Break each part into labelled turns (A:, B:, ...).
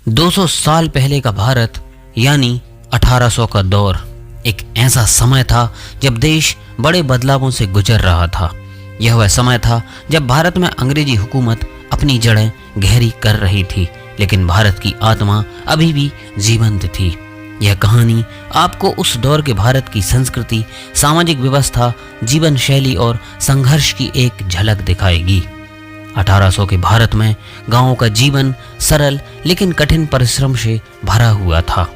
A: 200 साल पहले का भारत यानी 1800 का दौर एक ऐसा समय था जब देश बड़े बदलावों से गुजर रहा था। यह वह समय था जब भारत में अंग्रेजी हुकूमत अपनी जड़ें गहरी कर रही थी, लेकिन भारत की आत्मा अभी भी जीवंत थी। यह कहानी आपको उस दौर के भारत की संस्कृति, सामाजिक व्यवस्था, जीवन शैली और संघर्ष की एक झलक दिखाएगी। 1800 के भारत में गांवों का जीवन सरल लेकिन कठिन परिश्रम से भरा हुआ था।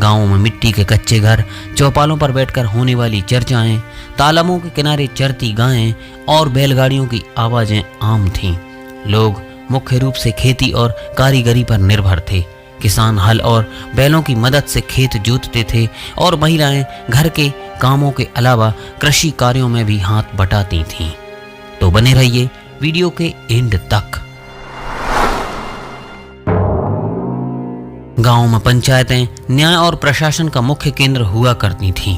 A: गांवों में मिट्टी के कच्चे घर, चौपालों पर बैठकर होने वाली चर्चाएं, तालाबों के किनारे चरती गायें और बैलगाड़ियों की आवाजें आम थीं। लोग मुख्य रूप से खेती और कारीगरी पर निर्भर थे। किसान हल और बैलों की मदद से खेत जोतते थे और महिलाएं घर के कामों के अलावा कृषि कार्यों में भी हाथ बटाती थीं। तो बने रहिए वीडियो के एंड तक। गांव में पंचायतें न्याय और प्रशासन का मुख्य केंद्र हुआ करती थीं।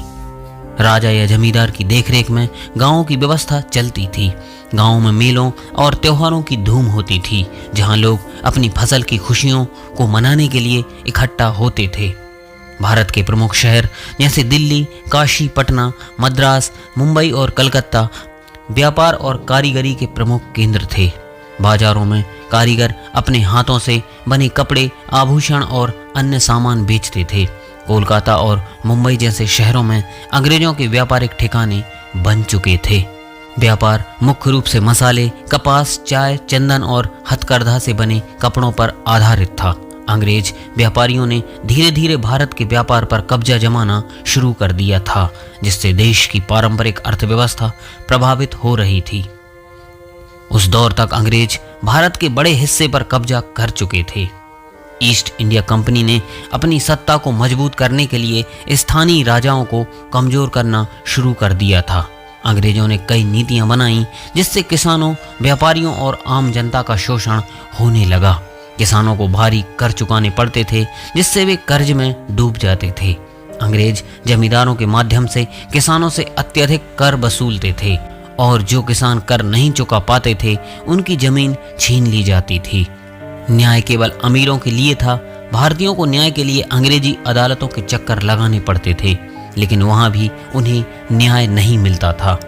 A: राजा या जमींदार की देखरेख में गांवों की व्यवस्था चलती थी। गांवों में मेलों और त्योहारों की धूम होती थी, जहां लोग अपनी फसल की खुशियों को मनाने के लिए इकट्ठा होते थे। भारत के प्रमुख शहर जैसे दिल्ली, काशी, पटना, मद्रास, मुंबई और कलकत्ता व्यापार और कारीगरी के प्रमुख केंद्र थे। बाजारों में कारीगर अपने हाथों से बने कपड़े, आभूषण और अन्य सामान बेचते थे। कोलकाता और मुंबई जैसे शहरों में अंग्रेजों के व्यापारिक ठिकाने बन चुके थे। व्यापार मुख्य रूप से मसाले, कपास, चाय, चंदन और हथकरघा से बने कपड़ों पर आधारित था। अंग्रेज व्यापारियों ने धीरे धीरे भारत के व्यापार पर कब्जा जमाना शुरू कर दिया था, जिससे देश की पारंपरिक अर्थव्यवस्था प्रभावित हो रही थी। उस दौर तक अंग्रेज भारत के बड़े हिस्से पर कब्जा कर चुके थे। ईस्ट इंडिया कंपनी ने अपनी सत्ता को मजबूत करने के लिए स्थानीय राजाओं को कमजोर करना शुरू कर दिया था। अंग्रेजों ने कई नीतियां बनाई, जिससे किसानों, व्यापारियों और आम जनता का शोषण होने लगा। किसानों को भारी कर चुकाने पड़ते थे, जिससे वे कर्ज में डूब जाते थे। अंग्रेज जमींदारों के माध्यम से किसानों से अत्यधिक कर वसूलते थे और जो किसान कर नहीं चुका पाते थे उनकी जमीन छीन ली जाती थी। न्याय केवल अमीरों के लिए था। भारतीयों को न्याय के लिए अंग्रेजी अदालतों के चक्कर लगाने पड़ते थे, लेकिन वहां भी उन्हें न्याय नहीं मिलता था।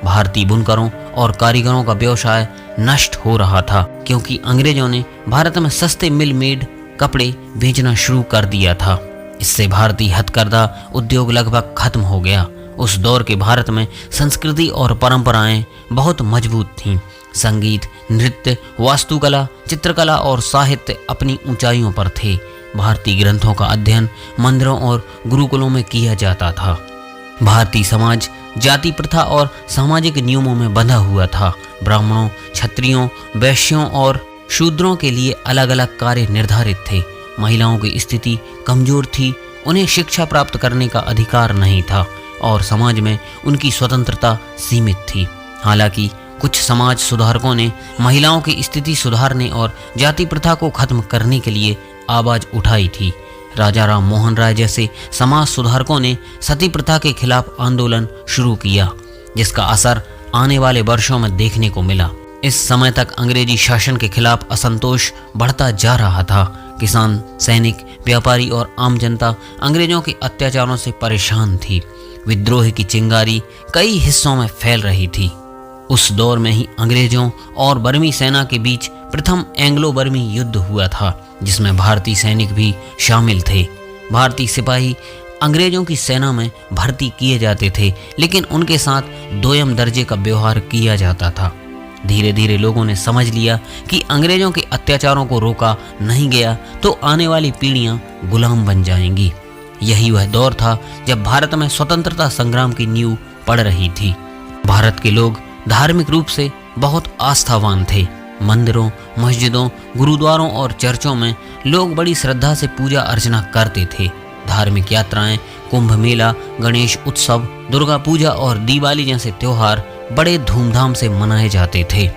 A: भारतीय बुनकरों और कारीगरों का व्यवसाय नष्ट हो रहा था, क्योंकि अंग्रेजों ने भारत में सस्ते मिल मेड कपड़े बेचना शुरू कर दिया था। इससे भारतीय हथकरघा उद्योग लगभग खत्म हो गया। उस दौर के भारत में संस्कृति और परंपराएं बहुत मजबूत थीं। संगीत, नृत्य, वास्तुकला, चित्रकला और साहित्य अपनी ऊंचाइयों पर थे। भारतीय ग्रंथों का अध्ययन मंदिरों और गुरुकुलों में किया जाता था। भारतीय समाज जाति प्रथा और सामाजिक नियमों में बंधा हुआ था। ब्राह्मणों, क्षत्रियों, वैश्यों और शूद्रों के लिए अलग अलग कार्य निर्धारित थे। महिलाओं की स्थिति कमजोर थी, उन्हें शिक्षा प्राप्त करने का अधिकार नहीं था और समाज में उनकी स्वतंत्रता सीमित थी। हालांकि कुछ समाज सुधारकों ने महिलाओं की स्थिति सुधारने और जाति प्रथा को खत्म करने के लिए आवाज उठाई थी। राजा राम मोहन राय जैसे समाज सुधारकों ने सती प्रथा के खिलाफ आंदोलन शुरू किया, जिसका असर आने वाले वर्षों में देखने को मिला। इस समय तक अंग्रेजी शासन के खिलाफ असंतोष बढ़ता जा रहा था। किसान, सैनिक, व्यापारी और आम जनता अंग्रेजों के अत्याचारों से परेशान थी। विद्रोह की चिंगारी कई हिस्सों में फैल रही थी। उस दौर में ही अंग्रेजों और बर्मी सेना के बीच प्रथम एंग्लो बर्मी युद्ध हुआ था, जिसमें भारतीय सैनिक भी शामिल थे। भारतीय सिपाही अंग्रेजों की सेना में भर्ती किए जाते थे, लेकिन उनके साथ दोयम दर्जे का व्यवहार किया जाता था। धीरे धीरे लोगों ने समझ लिया कि अंग्रेजों के अत्याचारों को रोका नहीं गया तो आने वाली पीढ़ियां गुलाम बन जाएंगी। यही वह दौर था जब भारत में स्वतंत्रता संग्राम की नींव पड़ रही थी। भारत के लोग धार्मिक रूप से बहुत आस्थावान थे। मंदिरों, मस्जिदों, गुरुद्वारों और चर्चों में लोग बड़ी श्रद्धा से पूजा अर्चना करते थे। धार्मिक यात्राएं, कुंभ मेला, गणेश उत्सव, दुर्गा पूजा और दिवाली जैसे त्योहार बड़े धूमधाम से मनाए जाते थे।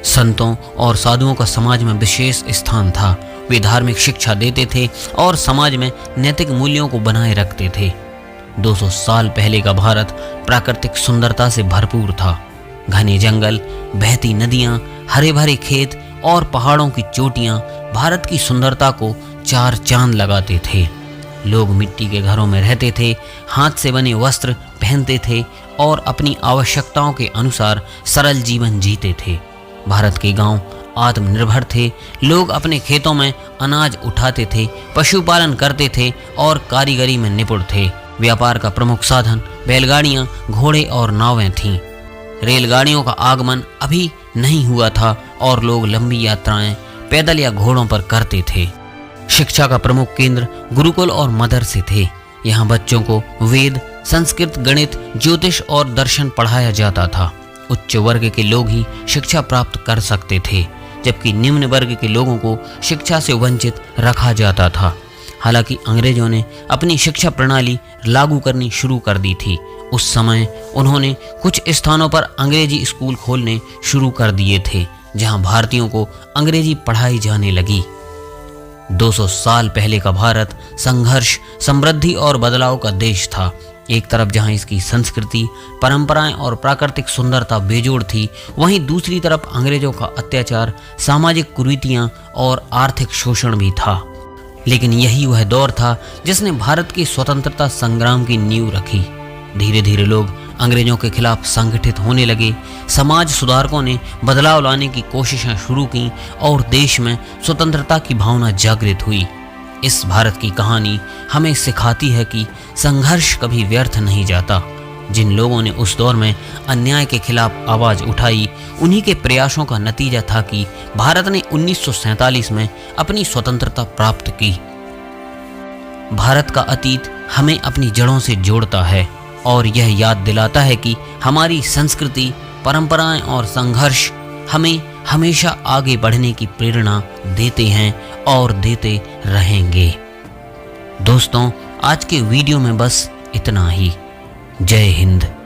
A: संतों और साधुओं का समाज में विशेष स्थान था। वे धार्मिक शिक्षा देते थे और समाज में नैतिक मूल्यों को बनाए रखते थे। 200 साल पहले का भारत प्राकृतिक सुंदरता से भरपूर था। घने जंगल, बहती नदियां, हरे भरे खेत और पहाड़ों की चोटियां भारत की सुंदरता को चार चांद लगाते थे। लोग मिट्टी के घरों में रहते थे, हाथ से बने वस्त्र पहनते थे और अपनी आवश्यकताओं के अनुसार सरल जीवन जीते थे। भारत के गांव आत्मनिर्भर थे। लोग अपने खेतों में अनाज उठाते थे, पशुपालन करते थे और कारीगरी में निपुण थे। व्यापार का प्रमुख साधन बैलगाड़ियां, घोड़े और नावें थीं। रेलगाड़ियों का आगमन अभी नहीं हुआ था और लोग लंबी यात्राएं पैदल या घोड़ों पर करते थे। शिक्षा का प्रमुख केंद्र गुरुकुल और मदरसे थे। यहाँ बच्चों को वेद, संस्कृत, गणित, ज्योतिष और दर्शन पढ़ाया जाता था। उच्च वर्ग के लोग ही शिक्षा प्राप्त कर सकते थे, जबकि निम्न वर्ग के लोगों को शिक्षा से वंचित रखा जाता था। हालांकि अंग्रेजों ने अपनी शिक्षा प्रणाली लागू करनी शुरू कर दी थी। उस समय उन्होंने कुछ स्थानों पर अंग्रेजी स्कूल खोलने शुरू कर दिए थे, जहां भारतीयों को अंग्रेजी पढ़ाई जाने लगी। 200 साल पहले का भारत संघर्ष, समृद्धि और बदलाव का देश था। एक तरफ जहां इसकी संस्कृति, परंपराएं और प्राकृतिक सुंदरता बेजोड़ थी, वहीं दूसरी तरफ अंग्रेजों का अत्याचार, सामाजिक कुरीतियां और आर्थिक शोषण भी था। लेकिन यही वह दौर था जिसने भारत की स्वतंत्रता संग्राम की नींव रखी। धीरे धीरे लोग अंग्रेजों के खिलाफ संगठित होने लगे। समाज सुधारकों ने बदलाव लाने की कोशिशें शुरू की और देश में स्वतंत्रता की भावना जागृत हुई। इस भारत की कहानी हमें सिखाती है कि संघर्ष कभी व्यर्थ नहीं जाता। जिन लोगों ने उस दौर में अन्याय के खिलाफ आवाज उठाई, उन्हीं के प्रयासों का नतीजा था कि भारत ने 1947 में अपनी स्वतंत्रता प्राप्त की। भारत का अतीत हमें अपनी जड़ों से जोड़ता है और यह याद दिलाता है कि हमारी संस्कृति, परंपराएं और संघर्ष हमें हमेशा आगे बढ़ने की प्रेरणा देते हैं और देते रहेंगे। दोस्तों, आज के वीडियो में बस इतना ही। जय हिंद।